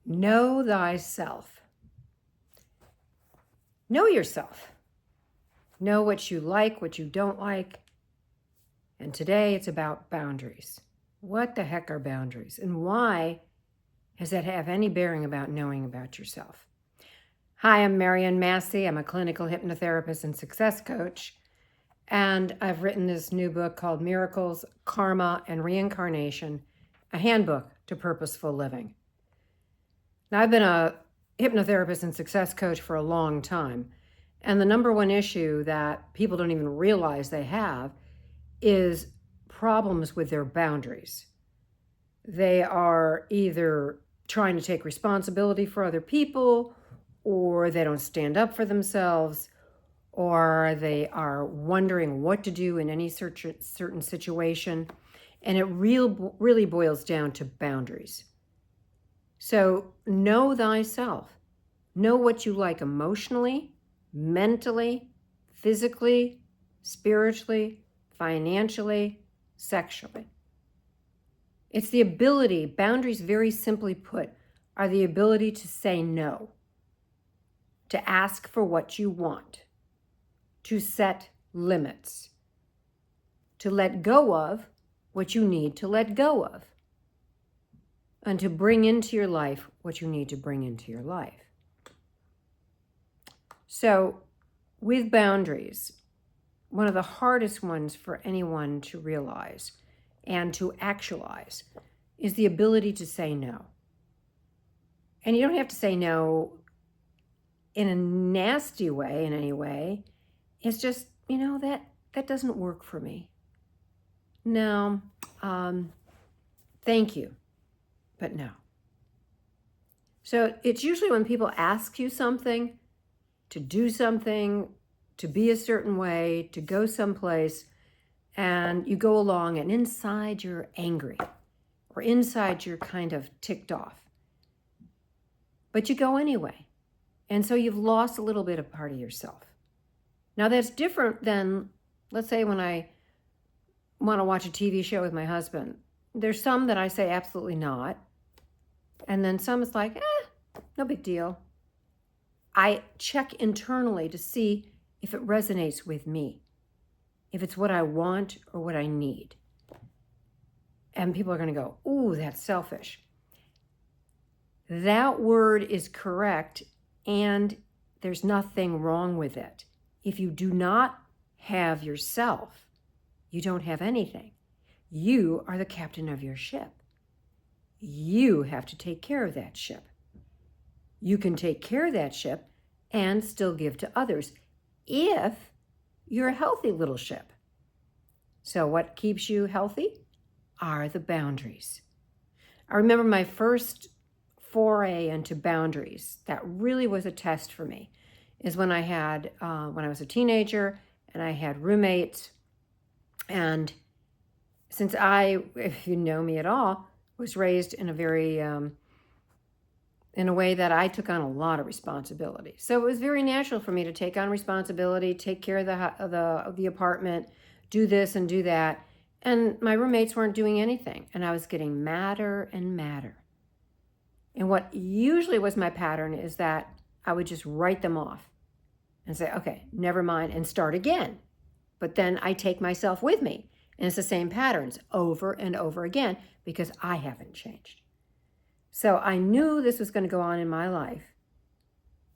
Know thyself. Know yourself. Know what you like, what you don't like. And today it's about boundaries. What the heck are boundaries? And why does that have any bearing about knowing about yourself? Hi, I'm Marianne Massey. I'm a clinical hypnotherapist and success coach. And I've written this new book called Miracles, Karma, and Reincarnation, a handbook to purposeful living. Now, I've been a hypnotherapist and success coach for a long time. And the number one issue that people don't even realize they have is problems with their boundaries. They are either trying to take responsibility for other people, or they don't stand up for themselves, or they are wondering what to do in any certain situation. And it really boils down to boundaries. So know thyself. Know what you like emotionally, mentally, physically, spiritually, financially, sexually. It's the ability, boundaries very simply put, are the ability to say no, to ask for what you want, to set limits, to let go of what you need to let go of, and to bring into your life what you need to bring into your life. So with boundaries, one of the hardest ones for anyone to realize and to actualize is the ability to say no. And you don't have to say no in a nasty way in any way. It's just, that doesn't work for me. No, thank you, but no. So it's usually when people ask you something, to do something, to be a certain way, to go someplace, and you go along and inside you're angry or inside you're kind of ticked off. But you go anyway. And so you've lost a little bit of part of yourself. Now that's different than, let's say, when I want to watch a TV show with my husband. There's some that I say absolutely not. And then some it's like, no big deal. I check internally to see if it resonates with me, if it's what I want or what I need. And people are going to go, ooh, that's selfish. That word is correct, and there's nothing wrong with it. If you do not have yourself, you don't have anything. You are the captain of your ship. You have to take care of that ship. You can take care of that ship and still give to others if you're a healthy little ship. So what keeps you healthy are the boundaries. I remember my first foray into boundaries that really was a test for me is when I was a teenager and I had roommates. And since if you know me at all, was raised in a very in a way that I took on a lot of responsibility. So it was very natural for me to take on responsibility, take care of the apartment, do this and do that. And my roommates weren't doing anything. And I was getting madder and madder. And what usually was my pattern is that I would just write them off and say, okay, never mind, and start again. But then I take myself with me. And it's the same patterns over and over again because I haven't changed. So I knew this was going to go on in my life.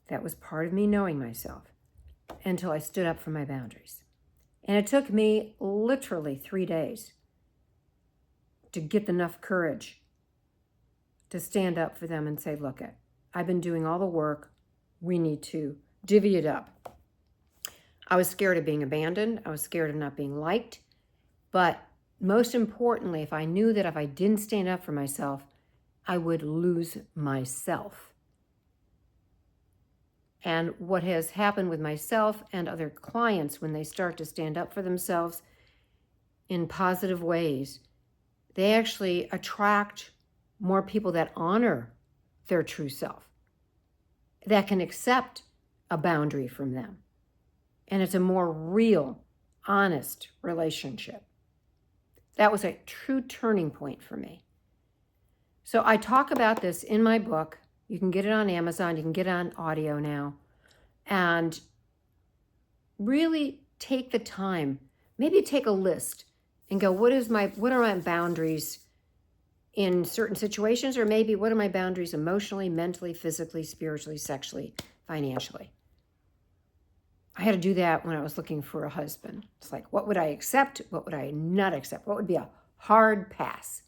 That was part of me knowing myself until I stood up for my boundaries. And it took me literally 3 days to get enough courage to stand up for them and say, look, I've been doing all the work. We need to divvy it up. I was scared of being abandoned. I was scared of not being liked. But most importantly, if I knew that if I didn't stand up for myself, I would lose myself. And what has happened with myself and other clients when they start to stand up for themselves in positive ways, they actually attract more people that honor their true self, that can accept a boundary from them. And it's a more real, honest relationship. That was a true turning point for me. So I talk about this in my book, You can get it on Amazon. You can get it on audio now. And really take the time. Maybe take a list and go, what are my boundaries in certain situations? Or maybe what are my boundaries emotionally, mentally, physically, spiritually, sexually, financially? I had to do that when I was looking for a husband. It's like, what would I accept? What would I not accept? What would be a hard pass?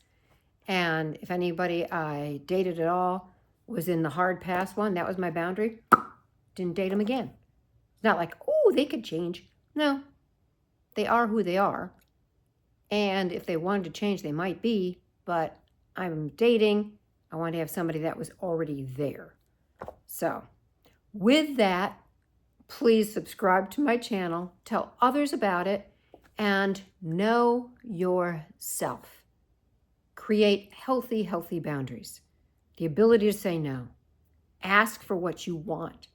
And if anybody I dated at all was in the hard pass one, that was my boundary. Didn't date them again. It's not like, oh, they could change. No, they are who they are. And if they wanted to change, they might be, but I'm dating. I want to have somebody that was already there. So with that, please subscribe to my channel, tell others about it, and know yourself. Create healthy, healthy boundaries. The ability to say no. Ask for what you want.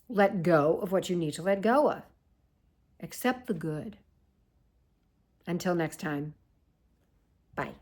Let go of what you need to let go of. Accept the good. Until next time, bye.